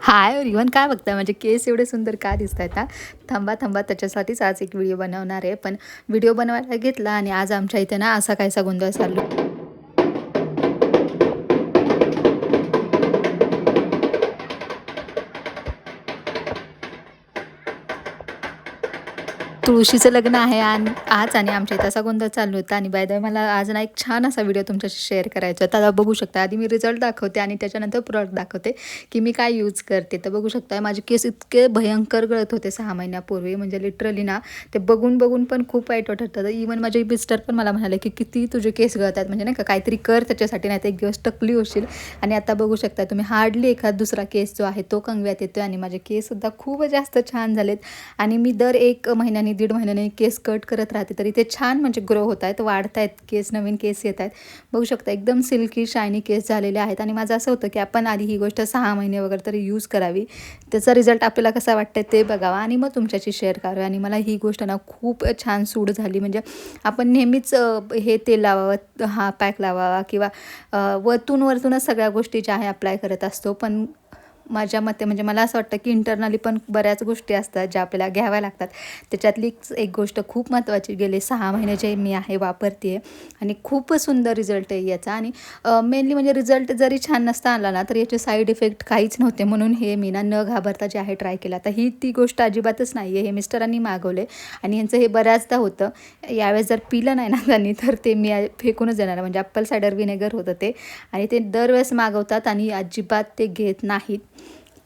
Hi everyone, काय बघताय? माझे केस एवढे सुंदर का दिसत आहेत ना? थांबा थांबा, त्याच्यासाठीच आज एक व्हिडिओ बनवणार आहे. पण व्हिडिओ बनवायला घेतला आणि आज आमच्या इथे ना असा काहीसा गोंधळ चालू. तुळशीचं लग्न आहे आज आणि आमच्या इथं असा गोंधळ चालू होता. आणि बाय द वे मला आज ना एक छान असा व्हिडिओ तुमच्याशी शेअर करायचा होता. आता बघू शकता, आधी मी रिझल्ट दाखवते आणि त्याच्यानंतर प्रोडक्ट दाखवते की मी काय यूज करते. तर बघू शकता, माझे केस इतके भयंकर गळत होते 6 महिन्यापूर्वी. म्हणजे लिटरली ना ते बघून बघून पण खूप वाईट वाटत होतं. इवन माझे मिस्टर पण मला म्हणाले की किती तुझे केस गळत आहेत, म्हणजे नाही का काहीतरी कर त्याच्यासाठी, नाही तर एक दिवस टकली होशील. आणि आता बघू शकता तुम्ही, हार्डली एखाद दुसरा केस जो आहे तो कंगव्यात येतो आणि माझे केससुद्धा खूप जास्त छान झालेत. आणि मी दर 1 महिन्याने 1.5 महिन्याने केस कट करत राहते, तरी ते छान म्हणजे ग्रो होत आहेत, वाढत आहेत केस, नवीन केस येत आहेत. बघू शकता एकदम सिल्की शायनी केस झालेले आहेत. आणि माझं असं होतं की आपण आधी ही गोष्ट 6 महिने वगैरे तरी यूज करावी, त्याचा रिझल्ट आपल्याला कसा वाटतं ते बघावा आणि मग तुमच्याशी शेअर करावी. आणि मला ही गोष्ट ना खूप छान सूट झाली. म्हणजे आपण नेहमीच हे तेल लावावं, हा पॅक लावावा किंवा वरतूनच सगळ्या गोष्टी ज्या आहे अप्लाय करत असतो. पण माझ्या मते म्हणजे मला असं वाटतं की इंटरनली पण बऱ्याच गोष्टी असतात ज्या आपल्याला घ्याव्या लागतात. त्याच्यातलीच एक गोष्ट खूप महत्त्वाची, गेले 6 महिने जे मी वापरते आहे आणि खूप सुंदर रिझल्ट आहे याचा. आणि मेनली म्हणजे रिझल्ट जरी छान नसता आला ना, तर याचे साईड इफेक्ट काहीच नव्हते. म्हणून हे मी न घाबरता जे आहे ट्राय केलं. आता ही ती गोष्ट अजिबातच नाही आहे. हे मिस्टरांनी मागवले आणि यांचं हे बऱ्याचदा होतं. यावेळेस जर पिलं नाही ना त्यांनी, तर ते मी फेकूनच देणार. म्हणजे ॲपल सायडर व्हिनेगर होतं ते, आणि ते दरवेळेस मागवतात आणि अजिबात ते घेत नाहीत.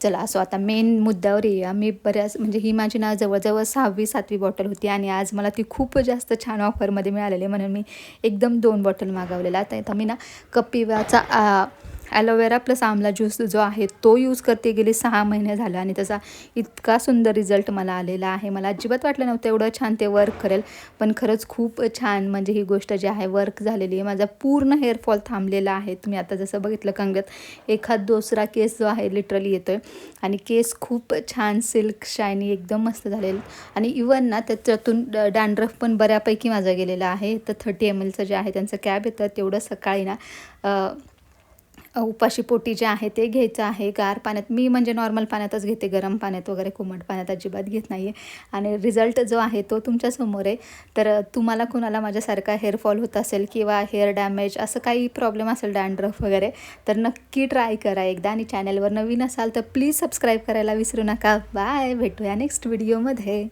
चला, असो आता मेन मुद्द्यावर येऊया. मी बऱ्याच म्हणजे ही माझी ना जवळजवळ 6वी-7वी बॉटल होती आणि आज मला ती खूप जास्त छान ऑफरमध्ये मिळालेली, म्हणून मी एकदम 2 बॉटल मागवलेला. तर मी ना कपिवाचा ॲलोवेरा प्लस आमला ज्यूस जो आहे तो यूज करते गेली 6 महिने झालं आणि त्याचा इतका सुंदर रिझल्ट मला आलेला आहे. मला अजिबात वाटलं नव्हतं एवढं छान ते वर्क करेल, पण खरंच खूप छान म्हणजे ही गोष्ट जी आहे वर्क झालेली आहे. माझा पूर्ण हेअरफॉल थांबलेला आहे. तुम्ही आता जसं बघितलं कंगव्यात एखाद दुसरा केस जो आहे लिटरली येतो आहे आणि केस खूप छान सिल्क शायनी एकदम मस्त झालेलं. आणि इवन ना त्याच्यातून डॅन्ड्रफ पण बऱ्यापैकी माझा गेलेला आहे. तर 30 mlचं जे आहे त्यांचं कॅब येतं, तेवढं सकाळी ना उपाशी पोटी जे आहे ते घ्यायचं आहे गार पाण्यात. मी म्हणजे नॉर्मल पाण्यातच घेते, गरम पाण्यात वगैरे कोमट पाण्यात अजिबात घेत नाही आहे. आणि रिझल्ट जो आहे तो तुमच्यासमोर आहे. तर तुम्हाला कोणाला माझ्यासारखा हेअरफॉल होत असेल किंवा हेअर डॅमेज असं काही प्रॉब्लेम असेल, डॅन्ड्रफ वगैरे, तर नक्की ट्राय करा एकदा. आणि चॅनलवर नवीन असाल तर प्लीज सबस्क्राईब करायला विसरू नका. बाय, भेटूया नेक्स्ट व्हिडिओमध्ये.